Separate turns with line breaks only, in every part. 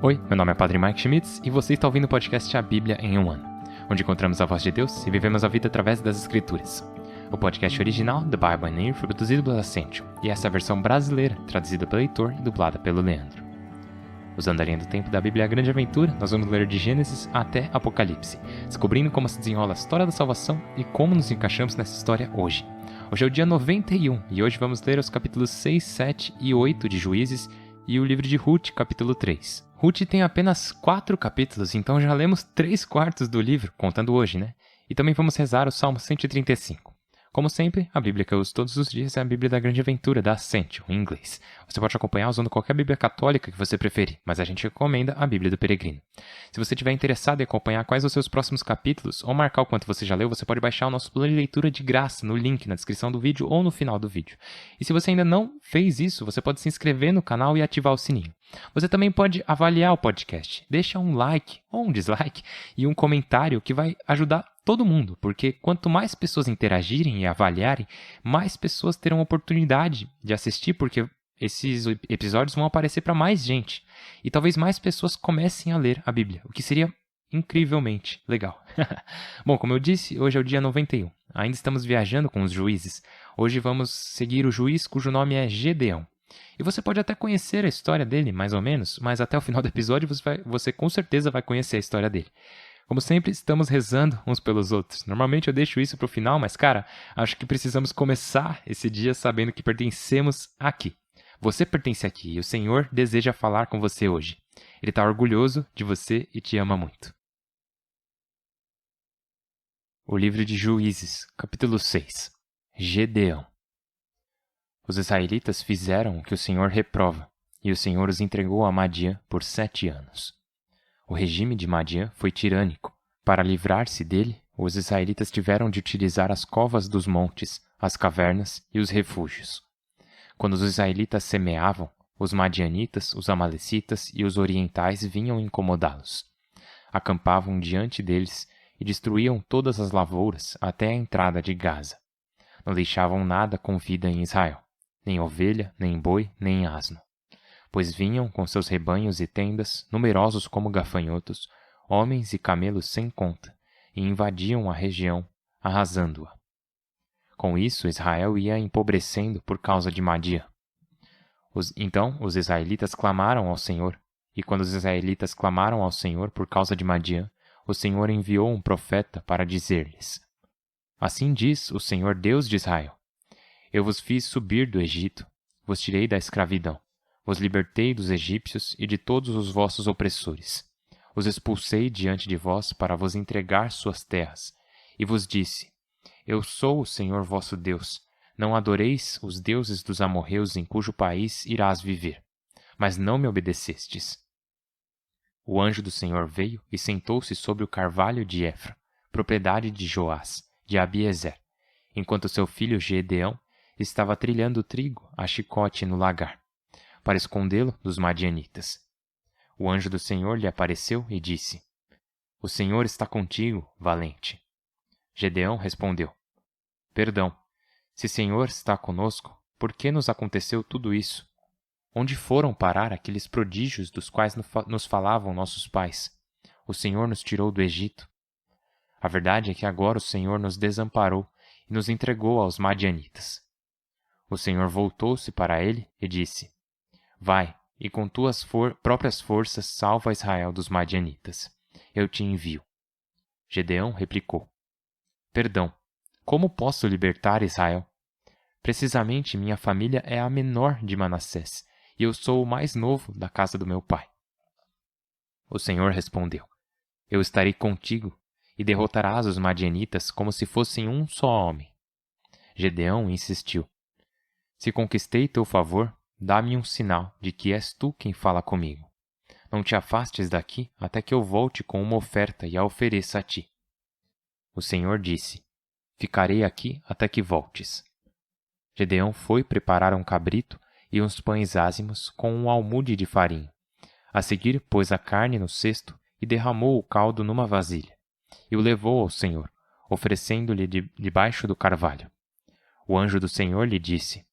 Oi, meu nome é Padre Mike Schmitz e você está ouvindo o podcast A Bíblia em um Ano, onde encontramos a voz de Deus e vivemos a vida através das Escrituras. O podcast original, The Bible in Ear, foi produzido pela Ascension, e essa é a versão brasileira, traduzida pelo Heitor e dublada pelo Leandro. Usando a linha do tempo da Bíblia A Grande Aventura, nós vamos ler de Gênesis até Apocalipse, descobrindo como se desenrola a história da salvação e como nos encaixamos nessa história hoje. Hoje é o dia 91 e hoje vamos ler os capítulos 6, 7 e 8 de Juízes e o livro de Ruth, capítulo 3. Ruth tem apenas 4 capítulos, então já lemos 3/4 do livro, contando hoje, né? E também vamos rezar o Salmo 135. Como sempre, a Bíblia que eu uso todos os dias é a Bíblia da Grande Aventura, da Ascension, em inglês. Você pode acompanhar usando qualquer Bíblia católica que você preferir, mas a gente recomenda a Bíblia do Peregrino. Se você estiver interessado em acompanhar quais os seus próximos capítulos, ou marcar o quanto você já leu, você pode baixar o nosso plano de leitura de graça no link na descrição do vídeo ou no final do vídeo. E se você ainda não fez isso, você pode se inscrever no canal e ativar o sininho. Você também pode avaliar o podcast. Deixa um like ou um dislike e um comentário que vai ajudar todo mundo, porque quanto mais pessoas interagirem e avaliarem, mais pessoas terão oportunidade de assistir, porque esses episódios vão aparecer para mais gente. E talvez mais pessoas comecem a ler a Bíblia, o que seria incrivelmente legal. Bom, como eu disse, hoje é o dia 91. Ainda estamos viajando com os juízes. Hoje vamos seguir o juiz cujo nome é Gedeão. E você pode até conhecer a história dele, mais ou menos, mas até o final do episódio você com certeza vai conhecer a história dele. Como sempre, estamos rezando uns pelos outros. Normalmente eu deixo isso para o final, mas cara, acho que precisamos começar esse dia sabendo que pertencemos aqui. Você pertence aqui e o Senhor deseja falar com você hoje. Ele está orgulhoso de você e te ama muito. O livro de Juízes, capítulo 6. Gedeão. Os israelitas fizeram o que o Senhor reprova, e o Senhor os entregou a Madiã por 7 anos. O regime de Madiã foi tirânico. Para livrar-se dele, os israelitas tiveram de utilizar as covas dos montes, as cavernas e os refúgios. Quando os israelitas semeavam, os madianitas, os amalecitas e os orientais vinham incomodá-los. Acampavam diante deles e destruíam todas as lavouras até a entrada de Gaza. Não deixavam nada com vida em Israel, nem ovelha, nem boi, nem asno. Pois vinham com seus rebanhos e tendas, numerosos como gafanhotos, homens e camelos sem conta, e invadiam a região, arrasando-a. Com isso, Israel ia empobrecendo por causa de Madiã. Então os israelitas clamaram ao Senhor, e quando os israelitas clamaram ao Senhor por causa de Madiã, o Senhor enviou um profeta para dizer-lhes: Assim diz o Senhor Deus de Israel: Eu vos fiz subir do Egito, vos tirei da escravidão, vos libertei dos egípcios e de todos os vossos opressores. Os expulsei diante de vós para vos entregar suas terras, e vos disse: Eu sou o Senhor vosso Deus. Não adoreis os deuses dos amorreus em cujo país irás viver. Mas não me obedecestes. O anjo do Senhor veio e sentou-se sobre o carvalho de Efra, propriedade de Joás, de Abiezer, enquanto seu filho Gedeão estava trilhando trigo a chicote no lagar, para escondê-lo dos madianitas. O anjo do Senhor lhe apareceu e disse: O Senhor está contigo, valente. Gedeão respondeu: Perdão, se o Senhor está conosco, por que nos aconteceu tudo isso? Onde foram parar aqueles prodígios dos quais nos falavam nossos pais? O Senhor nos tirou do Egito. A verdade é que agora o Senhor nos desamparou e nos entregou aos madianitas. O Senhor voltou-se para ele e disse: Vai, e com tuas próprias forças salva Israel dos madianitas. Eu te envio. Gedeão replicou: Perdão, como posso libertar Israel? Precisamente minha família é a menor de Manassés, e eu sou o mais novo da casa do meu pai. O Senhor respondeu: Eu estarei contigo, e derrotarás os madianitas como se fossem um só homem. Gedeão insistiu: Se conquistei teu favor, dá-me um sinal de que és tu quem fala comigo. Não te afastes daqui até que eu volte com uma oferta e a ofereça a ti. O Senhor disse: Ficarei aqui até que voltes. Gedeão foi preparar um cabrito e uns pães ázimos com um almude de farinha. A seguir, pôs a carne no cesto e derramou o caldo numa vasilha, e o levou ao Senhor, oferecendo-lhe debaixo do carvalho. O anjo do Senhor lhe disse: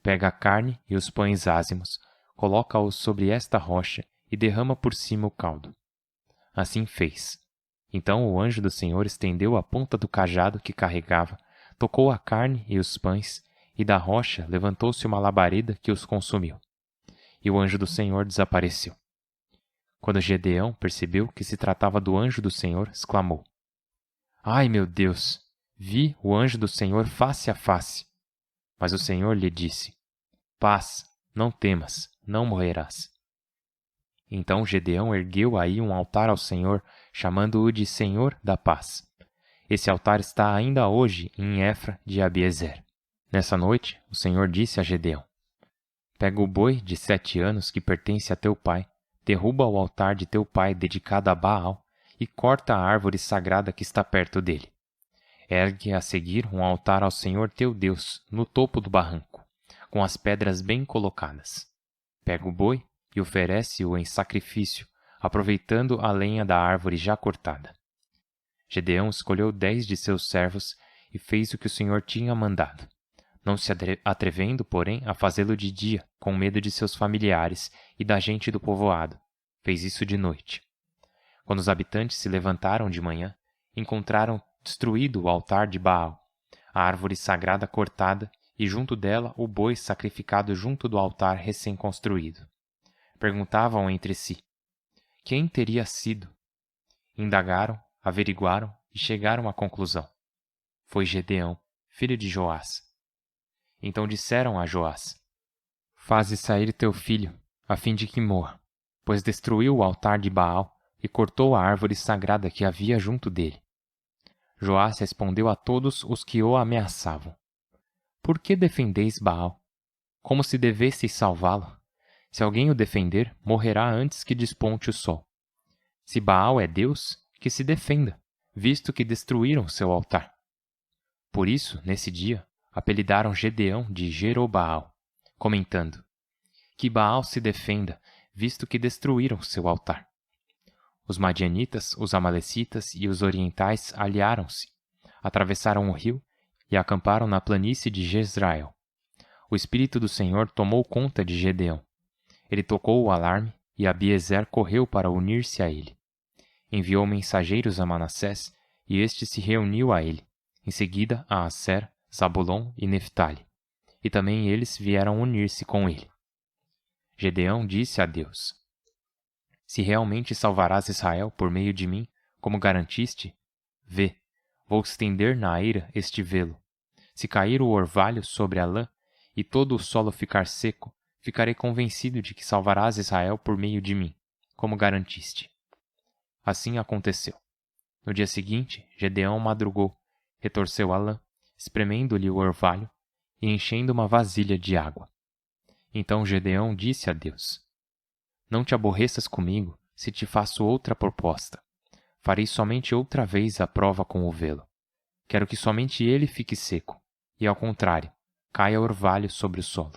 Pega a carne e os pães ázimos, coloca-os sobre esta rocha e derrama por cima o caldo. Assim fez. Então o anjo do Senhor estendeu a ponta do cajado que carregava, tocou a carne e os pães, e da rocha levantou-se uma labareda que os consumiu. E o anjo do Senhor desapareceu. Quando Gedeão percebeu que se tratava do anjo do Senhor, exclamou: Ai, meu Deus! Vi o anjo do Senhor face a face. Mas o Senhor lhe disse: Paz, não temas, não morrerás. Então Gedeão ergueu aí um altar ao Senhor, chamando-o de Senhor da Paz. Esse altar está ainda hoje em Efra de Abiezer. Nessa noite, o Senhor disse a Gedeão: Pega o boi de 7 anos que pertence a teu pai, derruba o altar de teu pai dedicado a Baal e corta a árvore sagrada que está perto dele. Ergue a seguir um altar ao Senhor teu Deus, no topo do barranco, com as pedras bem colocadas. Pega o boi e oferece-o em sacrifício, aproveitando a lenha da árvore já cortada. Gedeão escolheu 10 de seus servos e fez o que o Senhor tinha mandado, não se atrevendo, porém, a fazê-lo de dia, com medo de seus familiares e da gente do povoado. Fez isso de noite. Quando os habitantes se levantaram de manhã, encontraram destruído o altar de Baal, a árvore sagrada cortada e junto dela o boi sacrificado junto do altar recém-construído. Perguntavam entre si: quem teria sido? Indagaram, averiguaram e chegaram à conclusão: foi Gedeão, filho de Joás. Então disseram a Joás: faze sair teu filho, a fim de que morra, pois destruiu o altar de Baal e cortou a árvore sagrada que havia junto dele. Joás respondeu a todos os que o ameaçavam: por que defendeis Baal? Como se devesseis salvá-lo? Se alguém o defender, morrerá antes que desponte o sol. Se Baal é Deus, que se defenda, visto que destruíram seu altar. Por isso, nesse dia, apelidaram Gedeão de Jerobaal, comentando: que Baal se defenda, visto que destruíram seu altar. Os madianitas, os amalecitas e os orientais aliaram-se, atravessaram o rio e acamparam na planície de Jezrael. O Espírito do Senhor tomou conta de Gedeão. Ele tocou o alarme e Abiezer correu para unir-se a ele. Enviou mensageiros a Manassés e este se reuniu a ele, em seguida a Asser, Zabulon e Neftali. E também eles vieram unir-se com ele. Gedeão disse a Deus: se realmente salvarás Israel por meio de mim, como garantiste, vê, vou estender na eira este velo. Se cair o orvalho sobre a lã e todo o solo ficar seco, ficarei convencido de que salvarás Israel por meio de mim, como garantiste. Assim aconteceu. No dia seguinte, Gedeão madrugou, retorceu a lã, espremendo-lhe o orvalho e enchendo uma vasilha de água. Então Gedeão disse a Deus: não te aborreças comigo se te faço outra proposta. Farei somente outra vez a prova com o velo. Quero que somente ele fique seco, e ao contrário, caia orvalho sobre o solo.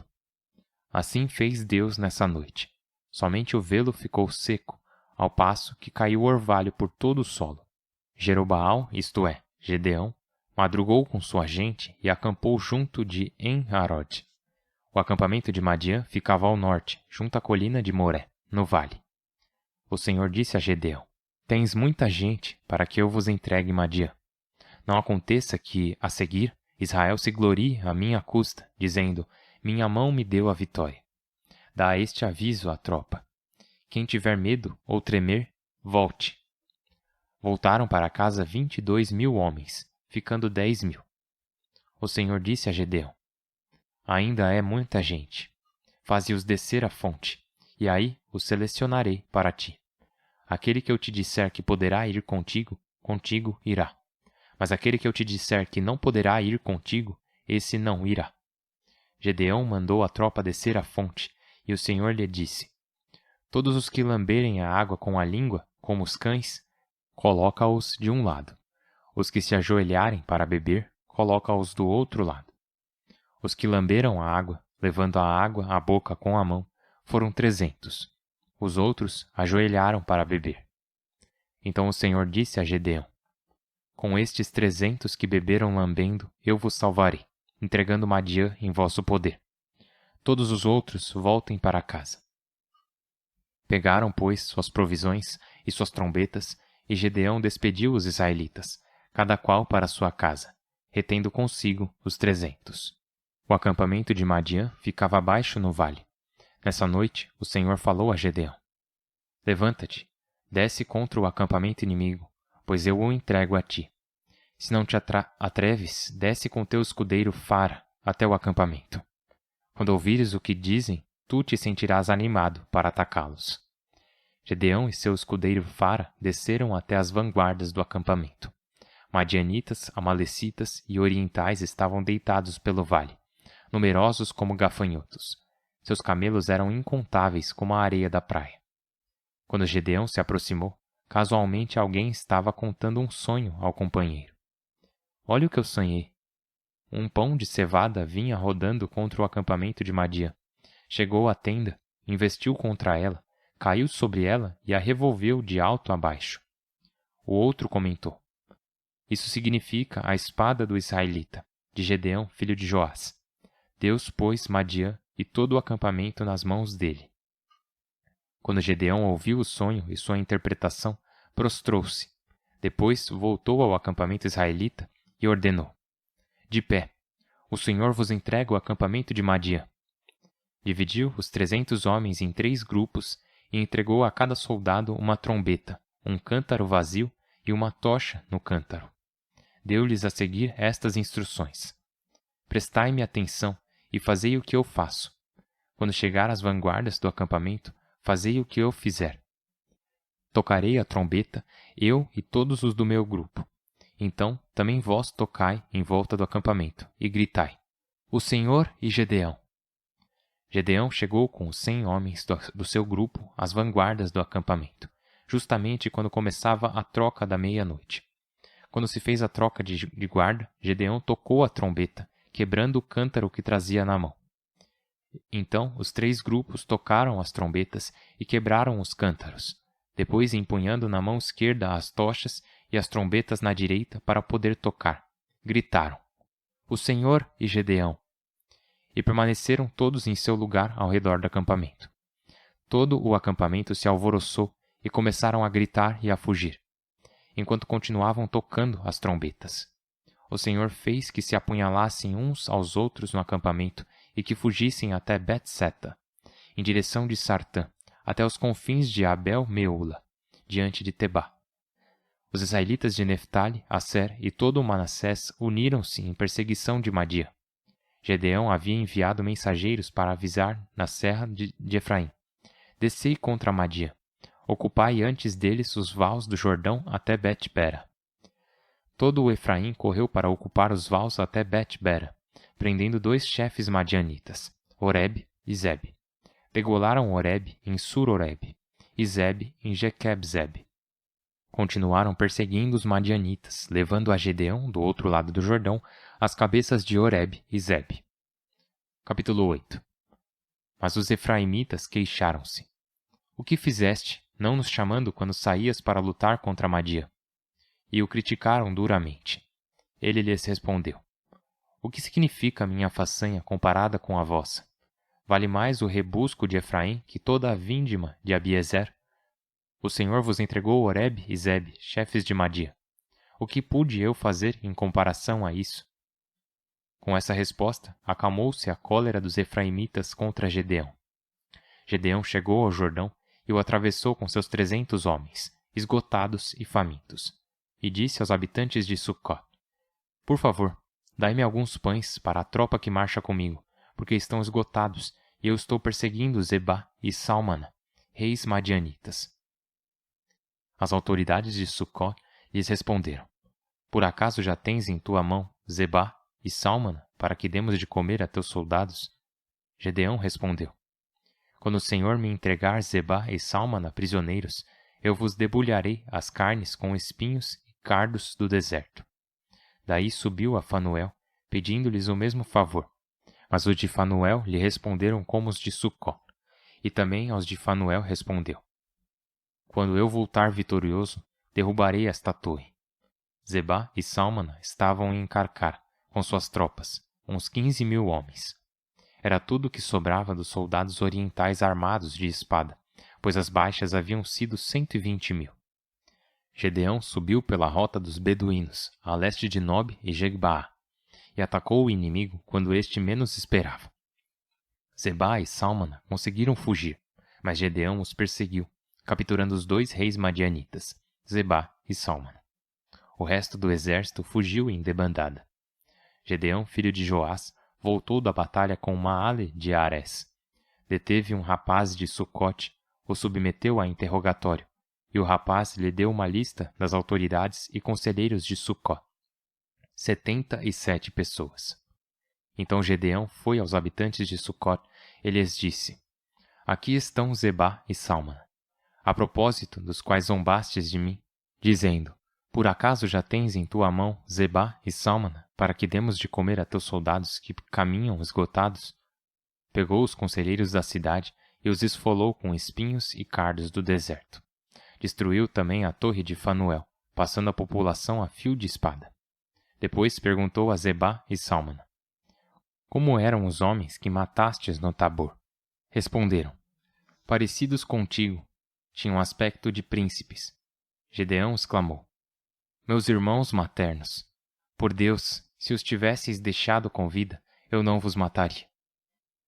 Assim fez Deus nessa noite. Somente o velo ficou seco, ao passo que caiu orvalho por todo o solo. Jerobaal, isto é, Gedeão, madrugou com sua gente e acampou junto de En-Harod. O acampamento de Madiã ficava ao norte, junto à colina de Moré, no vale. O Senhor disse a Gedeão: tens muita gente para que eu vos entregue Madiã. Não aconteça que, a seguir, Israel se glorie à minha custa, dizendo: minha mão me deu a vitória. Dá este aviso à tropa: quem tiver medo ou tremer, volte. Voltaram para casa 22.000 homens, ficando 10.000. O Senhor disse a Gedeão: ainda é muita gente. Faze-os descer à fonte, e aí os selecionarei para ti. Aquele que eu te disser que poderá ir contigo, contigo irá. Mas aquele que eu te disser que não poderá ir contigo, esse não irá. Gedeão mandou a tropa descer à fonte, e o Senhor lhe disse: todos os que lamberem a água com a língua, como os cães, coloca-os de um lado. Os que se ajoelharem para beber, coloca-os do outro lado. Os que lamberam a água, levando a água à boca com a mão, foram 300. Os outros ajoelharam para beber. Então o Senhor disse a Gedeão: com estes 300 que beberam lambendo, eu vos salvarei, entregando Madiã em vosso poder. Todos os outros voltem para casa. Pegaram, pois, suas provisões e suas trombetas, e Gedeão despediu os israelitas, cada qual para sua casa, retendo consigo os 300. O acampamento de Madiã ficava abaixo no vale. Nessa noite, o Senhor falou a Gedeão: Levanta-te, desce contra o acampamento inimigo, pois eu o entrego a ti. Se não te atreves, desce com teu escudeiro Fara até o acampamento. Quando ouvires o que dizem, tu te sentirás animado para atacá-los. Gedeão e seu escudeiro Fara desceram até as vanguardas do acampamento. Madianitas, amalecitas e orientais estavam deitados pelo vale, numerosos como gafanhotos. Seus camelos eram incontáveis como a areia da praia. Quando Gedeão se aproximou, casualmente alguém estava contando um sonho ao companheiro. Olha o que eu sonhei. Um pão de cevada vinha rodando contra o acampamento de Madiã. Chegou à tenda, investiu contra ela, caiu sobre ela e a revolveu de alto a baixo. O outro comentou: Isso significa a espada do israelita, de Gedeão, filho de Joás. Deus pôs Madiã e todo o acampamento nas mãos dele. Quando Gedeão ouviu o sonho e sua interpretação, prostrou-se. Depois voltou ao acampamento israelita e ordenou: De pé, o Senhor vos entrega o acampamento de Madiã. Dividiu os 300 homens em 3 grupos e entregou a cada soldado uma trombeta, um cântaro vazio e uma tocha no cântaro. Deu-lhes a seguir estas instruções: Prestai-me atenção e fazei o que eu faço. Quando chegar às vanguardas do acampamento, fazei o que eu fizer. Tocarei a trombeta, eu e todos os do meu grupo. Então também vós tocai em volta do acampamento e gritai: O Senhor e Gedeão. Gedeão chegou com os 100 homens do seu grupo às vanguardas do acampamento, justamente quando começava a troca da meia-noite. Quando se fez a troca de guarda, Gedeão tocou a trombeta, quebrando o cântaro que trazia na mão. Então os 3 grupos tocaram as trombetas e quebraram os cântaros, depois empunhando na mão esquerda as tochas e as trombetas na direita para poder tocar. Gritaram: O Senhor e Gedeão. E permaneceram todos em seu lugar ao redor do acampamento. Todo o acampamento se alvoroçou e começaram a gritar e a fugir, enquanto continuavam tocando as trombetas. O Senhor fez que se apunhalassem uns aos outros no acampamento e que fugissem até Bet-seta, em direção de Sartã, até os confins de Abel-meula, diante de Tebá. Os israelitas de Neftali, Asser e todo o Manassés uniram-se em perseguição de Madiã. Gedeão havia enviado mensageiros para avisar na serra de Efraim: Descei contra Madiã. Ocupai antes deles os vales do Jordão até Bet-bera. Todo o Efraim correu para ocupar os vales até Bet-bera, prendendo 2 chefes madianitas, Oreb e Zebe. Degolaram Oreb em Sur-Oreb e Zebe em Jequeb-Zebe. Continuaram perseguindo os madianitas, levando a Gedeão, do outro lado do Jordão, as cabeças de Oreb e Zebe. Capítulo 8. Mas os efraimitas queixaram-se: O que fizeste, não nos chamando quando saías para lutar contra Madiã? E o criticaram duramente. Ele lhes respondeu: O que significa a minha façanha comparada com a vossa? Vale mais o rebusco de Efraim que toda a vindima de Abiezer? O Senhor vos entregou Oreb e Zebe, chefes de Madiã. O que pude eu fazer em comparação a isso? Com essa resposta, acalmou-se a cólera dos efraimitas contra Gedeão. Gedeão chegou ao Jordão e o atravessou com seus 300 homens, esgotados e famintos, e disse aos habitantes de Sucó: Por favor, dai-me alguns pães para a tropa que marcha comigo, porque estão esgotados e eu estou perseguindo Zebá e Salmana, reis madianitas. As autoridades de Sucó lhes responderam: Por acaso já tens em tua mão Zebá e Salmana, para que demos de comer a teus soldados? Gedeão respondeu: Quando o Senhor me entregar Zebá e Salmana prisioneiros, eu vos debulharei as carnes com espinhos e cardos do deserto. Daí subiu a Fanuel, pedindo-lhes o mesmo favor. Mas os de Fanuel lhe responderam como os de Sucó. E também aos de Fanuel respondeu: Quando eu voltar vitorioso, derrubarei esta torre. Zebá e Salmana estavam em Carcar, com suas tropas, uns 15.000 homens. Era tudo o que sobrava dos soldados orientais armados de espada, pois as baixas haviam sido 120.000. Gedeão subiu pela rota dos beduínos, a leste de Nob e Jegbaa, e atacou o inimigo quando este menos esperava. Zebá e Sálmana conseguiram fugir, mas Gedeão os perseguiu, capturando os 2 reis madianitas, Zebá e Sálmana. O resto do exército fugiu em debandada. Gedeão, filho de Joás, voltou da batalha com Maale de Ares. Deteve um rapaz de Sucote, o submeteu a interrogatório, e o rapaz lhe deu uma lista das autoridades e conselheiros de Sucó. 77 pessoas. Então Gedeão foi aos habitantes de Sucote e lhes disse: Aqui estão Zebá e Sálmana, a propósito dos quais zombastes de mim, dizendo: Por acaso já tens em tua mão Zebá e Sálmana, para que demos de comer a teus soldados que caminham esgotados? Pegou os conselheiros da cidade e os esfolou com espinhos e cardos do deserto. Destruiu também a torre de Fanuel, passando a população a fio de espada. Depois perguntou a Zebá e Sálmana: Como eram os homens que matastes no Tabor? Responderam: Parecidos contigo, tinham aspecto de príncipes. Gedeão exclamou: Meus irmãos maternos, por Deus, se os tivesseis deixado com vida, eu não vos mataria.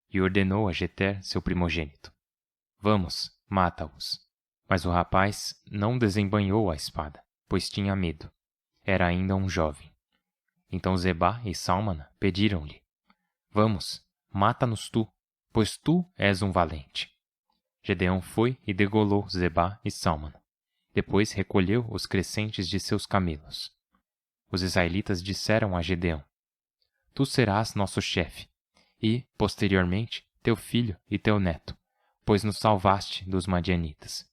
E ordenou a Jeter, seu primogênito: Vamos, mata-os. Mas o rapaz não desembainhou a espada, pois tinha medo. Era ainda um jovem. Então Zebá e Sálmana pediram-lhe: Vamos, mata-nos tu, pois tu és um valente. Gedeão foi e degolou Zebá e Sálmana. Depois recolheu os crescentes de seus camelos. Os israelitas disseram a Gedeão: Tu serás nosso chefe, e, posteriormente, teu filho e teu neto, pois nos salvaste dos madianitas.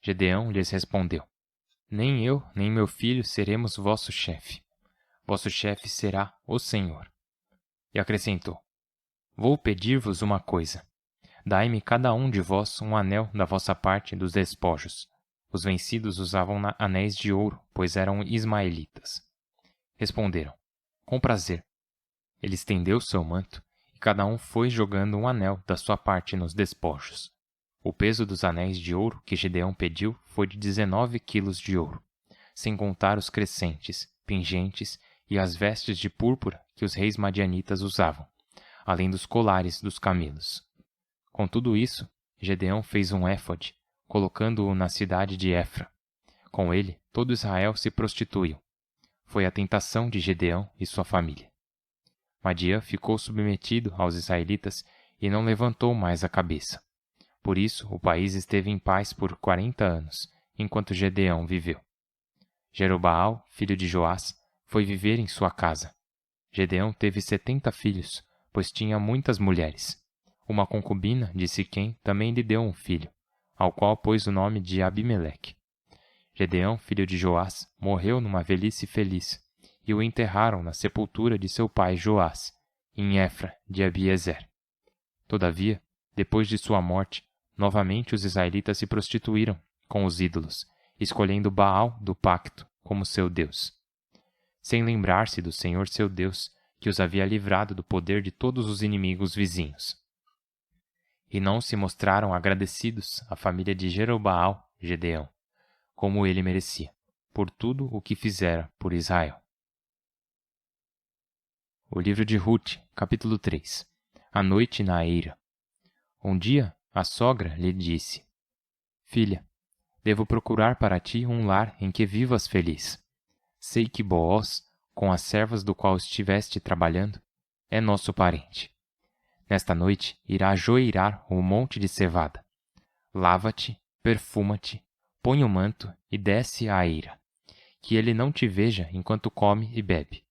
Gedeão lhes respondeu: Nem eu, nem meu filho seremos vosso chefe. Vosso chefe será o Senhor. E acrescentou: Vou pedir-vos uma coisa. Dai-me cada um de vós um anel da vossa parte dos despojos. Os vencidos usavam anéis de ouro, pois eram ismaelitas. Responderam: Com prazer. Ele estendeu seu manto, e cada um foi jogando um anel da sua parte nos despojos. O peso dos anéis de ouro que Gedeão pediu foi de 19 quilos de ouro, sem contar os crescentes, pingentes e as vestes de púrpura que os reis madianitas usavam, além dos colares dos camelos. Com tudo isso, Gedeão fez um éfode, colocando-o na cidade de Efra. Com ele, todo Israel se prostituiu. Foi a tentação de Gedeão e sua família. Madiã ficou submetido aos israelitas e não levantou mais a cabeça. Por isso, o país esteve em paz por 40 anos, enquanto Gedeão viveu. Jerobaal, filho de Joás, foi viver em sua casa. Gedeão teve 70 filhos, pois tinha muitas mulheres. Uma concubina de Siquém também lhe deu um filho, ao qual pôs o nome de Abimeleque. Gedeão, filho de Joás, morreu numa velhice feliz, e o enterraram na sepultura de seu pai Joás, em Efra de Abiezer. Todavia, depois de sua morte, novamente os israelitas se prostituíram com os ídolos, escolhendo Baal do pacto como seu Deus, sem lembrar-se do Senhor seu Deus, que os havia livrado do poder de todos os inimigos vizinhos. E não se mostraram agradecidos à família de Jerobaal, Gedeão, como ele merecia, por tudo o que fizera por Israel. O livro de Rute, capítulo 3. A noite na eira. Um dia, a sogra lhe disse: Filha, devo procurar para ti um lar em que vivas feliz. Sei que Boaz, com as servas do qual estiveste trabalhando, é nosso parente. Nesta noite irá ajoeirar o monte de cevada. Lava-te, perfuma-te, põe o manto e desce à eira, que ele não te veja enquanto come e bebe.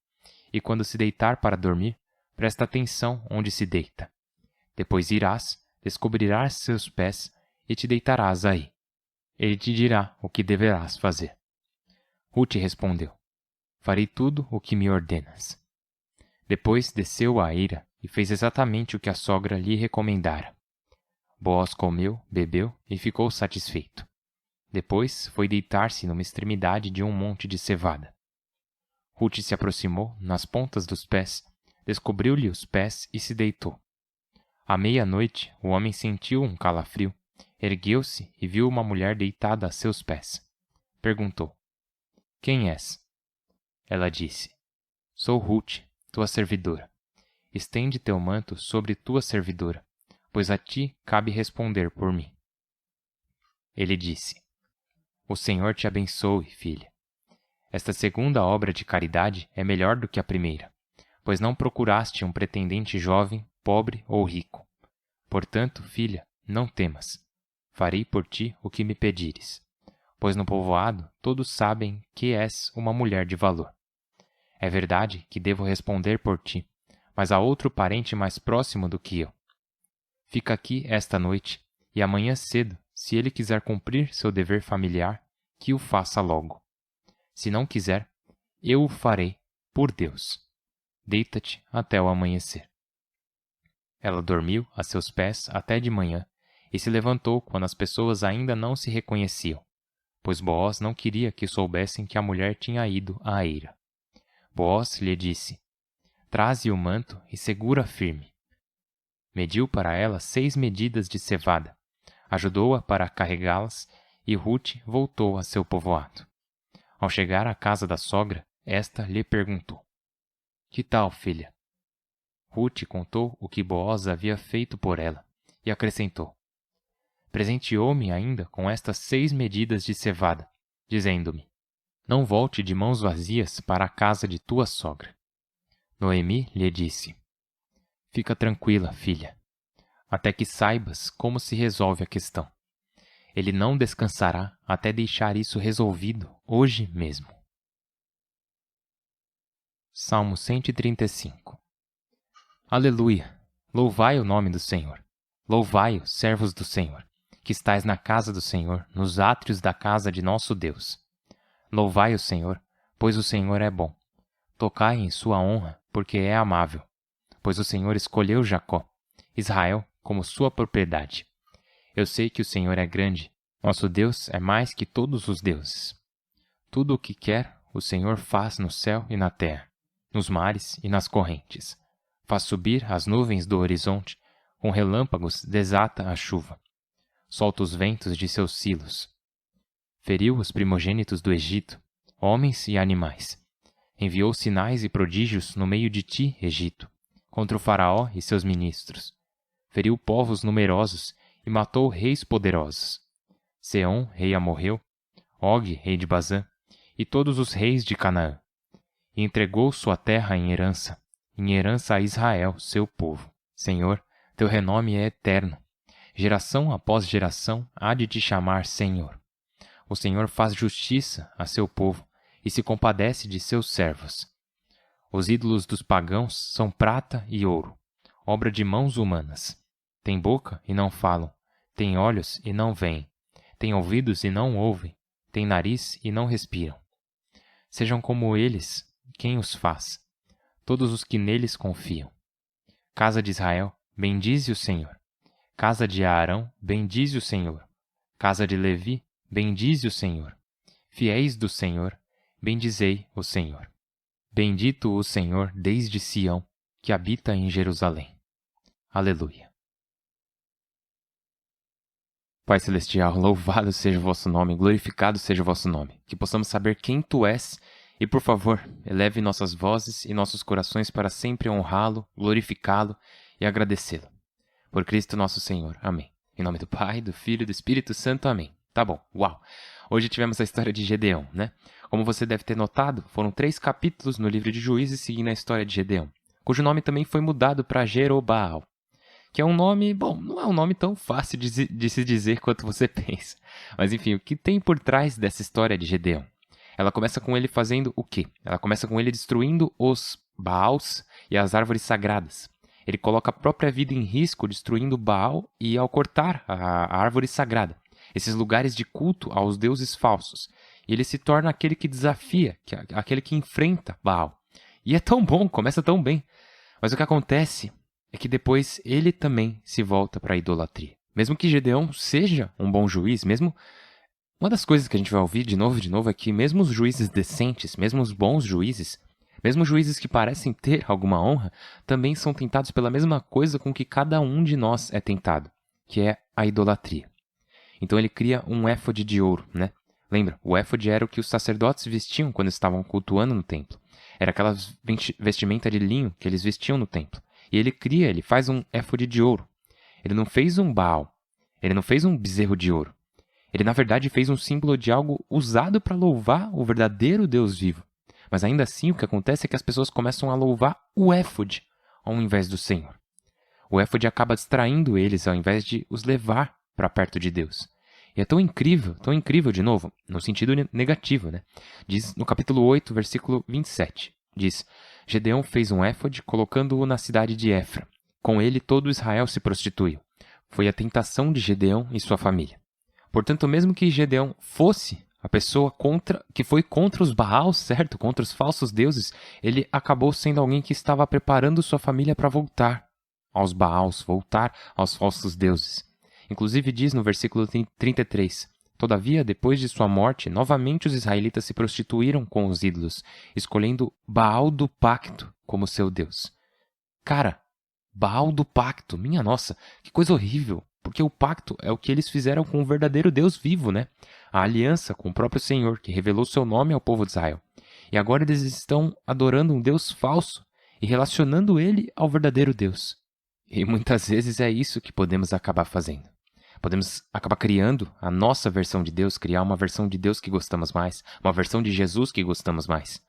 E quando se deitar para dormir, presta atenção onde se deita. Depois irás, descobrirás seus pés e te deitarás aí. Ele te dirá o que deverás fazer. Rute respondeu: Farei tudo o que me ordenas. Depois desceu à eira e fez exatamente o que a sogra lhe recomendara. Boaz comeu, bebeu e ficou satisfeito. Depois foi deitar-se numa extremidade de um monte de cevada. Rute se aproximou nas pontas dos pés, descobriu-lhe os pés e se deitou. À meia-noite, o homem sentiu um calafrio Ergueu-se e viu uma mulher deitada a seus pés. Perguntou: Quem és? Ela disse: Sou Ruth, tua servidora. Estende teu manto sobre tua servidora, pois a ti cabe responder por mim. Ele disse: O Senhor te abençoe, filha. Esta segunda obra de caridade é melhor do que a primeira, pois não procuraste um pretendente jovem, pobre ou rico. Portanto, filha, não temas. Farei por ti o que me pedires, pois no povoado todos sabem que és uma mulher de valor. É verdade que devo responder por ti, mas há outro parente mais próximo do que eu. Fica aqui esta noite, e amanhã cedo, se ele quiser cumprir seu dever familiar, que o faça logo. Se não quiser, eu o farei, por Deus. Deita-te até o amanhecer. Ela dormiu a seus pés até de manhã, e se levantou quando as pessoas ainda não se reconheciam, pois Boaz não queria que soubessem que a mulher tinha ido à eira. Boaz lhe disse: Traze o manto e segura firme. Mediu para ela 6 medidas de cevada, ajudou-a para carregá-las, e Ruth voltou a seu povoado. Ao chegar à casa da sogra, esta lhe perguntou: Que tal, filha? Ruth contou o que Boaz havia feito por ela, e acrescentou: Presenteou-me ainda com estas 6 medidas de cevada, dizendo-me: Não volte de mãos vazias para a casa de tua sogra. Noemi lhe disse: Fica tranquila, filha, até que saibas como se resolve a questão. Ele não descansará até deixar isso resolvido hoje mesmo. Salmo 135. Aleluia! Louvai o nome do Senhor. Louvai-o, servos do Senhor, que estais na casa do Senhor, nos átrios da casa de nosso Deus. Louvai o Senhor, pois o Senhor é bom. Tocai em sua honra, porque é amável. Pois o Senhor escolheu Jacó, Israel, como sua propriedade. Eu sei que o Senhor é grande, nosso Deus é mais que todos os deuses. Tudo o que quer, o Senhor faz no céu e na terra, nos mares e nas correntes. Faz subir as nuvens do horizonte, com relâmpagos desata a chuva. Solta os ventos de seus silos. Feriu os primogênitos do Egito, homens e animais. Enviou sinais e prodígios no meio de ti, Egito, contra o faraó e seus ministros. Feriu povos numerosos e matou reis poderosos. Seom, rei amorreu, Og, rei de Bazã, e todos os reis de Canaã. E entregou sua terra em herança a Israel, seu povo. Senhor, teu renome é eterno. Geração após geração há de te chamar Senhor. O Senhor faz justiça a seu povo e se compadece de seus servos. Os ídolos dos pagãos são prata e ouro, obra de mãos humanas. Têm boca e não falam, têm olhos e não veem, têm ouvidos e não ouvem, têm nariz e não respiram. Sejam como eles, quem os faz? Todos os que neles confiam. Casa de Israel, bendize o Senhor. Casa de Aarão, bendize o Senhor. Casa de Levi, bendize o Senhor. Fiéis do Senhor, bendizei o Senhor. Bendito o Senhor desde Sião, que habita em Jerusalém. Aleluia. Pai Celestial, louvado seja o vosso nome, glorificado seja o vosso nome. Que possamos saber quem Tu és e, por favor, eleve nossas vozes e nossos corações para sempre honrá-lo, glorificá-lo e agradecê-lo. Por Cristo nosso Senhor. Amém. Em nome do Pai, do Filho e do Espírito Santo. Amém. Tá bom, uau. Hoje tivemos a história de Gedeão, né? Como você deve ter notado, foram 3 capítulos no livro de Juízes seguindo a história de Gedeão, cujo nome também foi mudado para Jerobaal, que é um nome, bom, não é um nome tão fácil de se dizer quanto você pensa. Mas enfim, o que tem por trás dessa história de Gedeão? Ela começa com ele fazendo o quê? Ela começa com ele destruindo os Baals e as árvores sagradas. Ele coloca a própria vida em risco destruindo Baal e ao cortar a árvore sagrada, esses lugares de culto aos deuses falsos. E ele se torna aquele que desafia, aquele que enfrenta Baal. E é tão bom, começa tão bem. Mas o que acontece é que depois ele também se volta para a idolatria. Mesmo que Gedeão seja um bom juiz, mesmo... Uma das coisas que a gente vai ouvir de novo é que mesmo os juízes decentes, mesmo os bons juízes, mesmo juízes que parecem ter alguma honra, também são tentados pela mesma coisa com que cada um de nós é tentado, que é a idolatria. Então ele cria um éfode de ouro, né? Lembra? O éfode era o que os sacerdotes vestiam quando estavam cultuando no templo. Era aquela vestimenta de linho que eles vestiam no templo. E ele faz um éfode de ouro. Ele não fez um Baal. Ele não fez um bezerro de ouro. Ele, na verdade, fez um símbolo de algo usado para louvar o verdadeiro Deus vivo. Mas ainda assim, o que acontece é que as pessoas começam a louvar o éfode ao invés do Senhor. O éfode acaba distraindo eles ao invés de os levar para perto de Deus. E é tão incrível de novo, no sentido negativo, né? Diz no capítulo 8, versículo 27. Diz, Gedeão fez um éfode colocando-o na cidade de Efra. Com ele todo Israel se prostituiu. Foi a tentação de Gedeão e sua família. Portanto, mesmo que Gedeão fosse a pessoa que foi contra os Baals, certo? Contra os falsos deuses, ele acabou sendo alguém que estava preparando sua família para voltar aos Baals, voltar aos falsos deuses. Inclusive diz no versículo 33, Todavia, depois de sua morte, novamente os israelitas se prostituíram com os ídolos, escolhendo Baal do pacto como seu Deus. Cara, Baal do pacto, minha nossa, que coisa horrível, porque o pacto é o que eles fizeram com o verdadeiro Deus vivo, né? A aliança com o próprio Senhor, que revelou seu nome ao povo de Israel. E agora eles estão adorando um Deus falso e relacionando ele ao verdadeiro Deus. E muitas vezes é isso que podemos acabar fazendo. Podemos acabar criando a nossa versão de Deus, criar uma versão de Deus que gostamos mais, uma versão de Jesus que gostamos mais.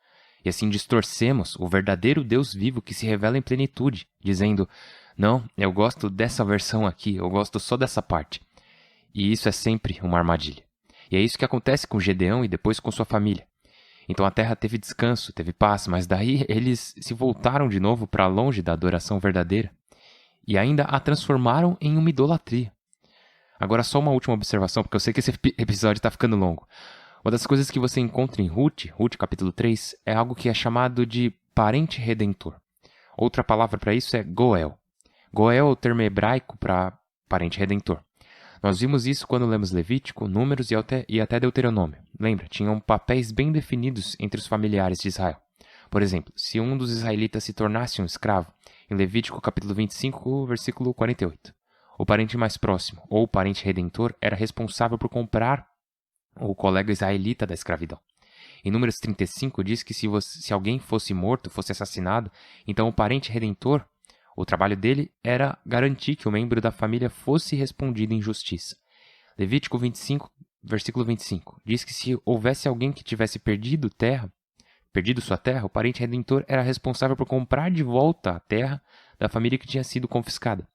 E assim distorcemos o verdadeiro Deus vivo que se revela em plenitude, dizendo, não, eu gosto dessa versão aqui, eu gosto só dessa parte. E isso é sempre uma armadilha. E é isso que acontece com Gedeão e depois com sua família. Então a terra teve descanso, teve paz, mas daí eles se voltaram de novo para longe da adoração verdadeira e ainda a transformaram em uma idolatria. Agora só uma última observação, porque eu sei que esse episódio está ficando longo. Uma das coisas que você encontra em Ruth capítulo 3, é algo que é chamado de parente redentor. Outra palavra para isso é Goel. Goel é o termo hebraico para parente redentor. Nós vimos isso quando lemos Levítico, Números e até Deuteronômio. Lembra, tinham papéis bem definidos entre os familiares de Israel. Por exemplo, se um dos israelitas se tornasse um escravo, em Levítico capítulo 25, versículo 48, o parente mais próximo, ou o parente redentor, era responsável por comprar o colega israelita da escravidão. Em Números 35 diz que se alguém fosse morto, fosse assassinado, então o parente redentor, o trabalho dele era garantir que o membro da família fosse respondido em justiça. Levítico 25, versículo 25, diz que se houvesse alguém que tivesse perdido sua terra, o parente redentor era responsável por comprar de volta a terra da família que tinha sido confiscada.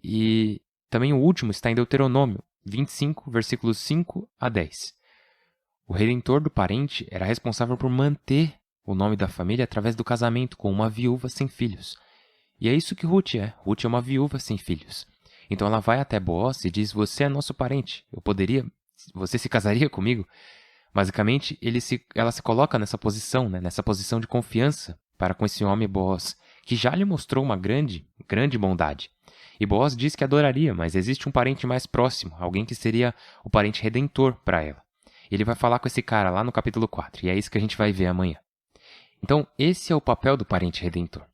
E também o último está em Deuteronômio 25, versículos 5 a 10. O redentor do parente era responsável por manter o nome da família através do casamento com uma viúva sem filhos. E é isso que Ruth é. Ruth é uma viúva sem filhos. Então ela vai até Boaz e diz, você é nosso parente. Você se casaria comigo? Basicamente, ela se coloca nessa posição, né? Nessa posição de confiança para com esse homem Boaz, que já lhe mostrou uma grande bondade. E Boaz diz que adoraria, mas existe um parente mais próximo, alguém que seria o parente redentor para ela. Ele vai falar com esse cara lá no capítulo 4, e é isso que a gente vai ver amanhã. Então, esse é o papel do parente redentor.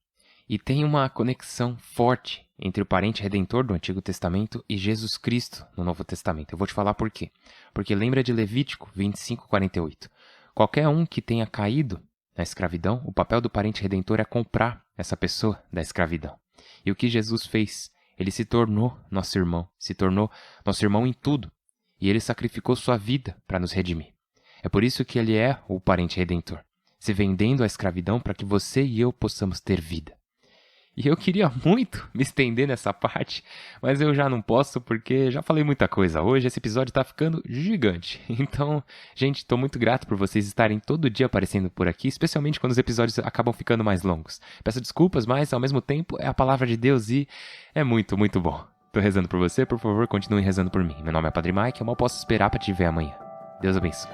E tem uma conexão forte entre o parente redentor do Antigo Testamento e Jesus Cristo no Novo Testamento. Eu vou te falar por quê. Porque lembra de Levítico 25, 48. Qualquer um que tenha caído na escravidão, o papel do parente redentor é comprar essa pessoa da escravidão. E o que Jesus fez? Ele se tornou nosso irmão em tudo. E ele sacrificou sua vida para nos redimir. É por isso que ele é o parente redentor, se vendendo a escravidão para que você e eu possamos ter vida. E eu queria muito me estender nessa parte, mas eu já não posso porque já falei muita coisa hoje, esse episódio está ficando gigante. Então, gente, estou muito grato por vocês estarem todo dia aparecendo por aqui, especialmente quando os episódios acabam ficando mais longos. Peço desculpas, mas ao mesmo tempo é a palavra de Deus e é muito, muito bom. Estou rezando por você, por favor, continue rezando por mim. Meu nome é Padre Mike, eu mal posso esperar para te ver amanhã. Deus abençoe.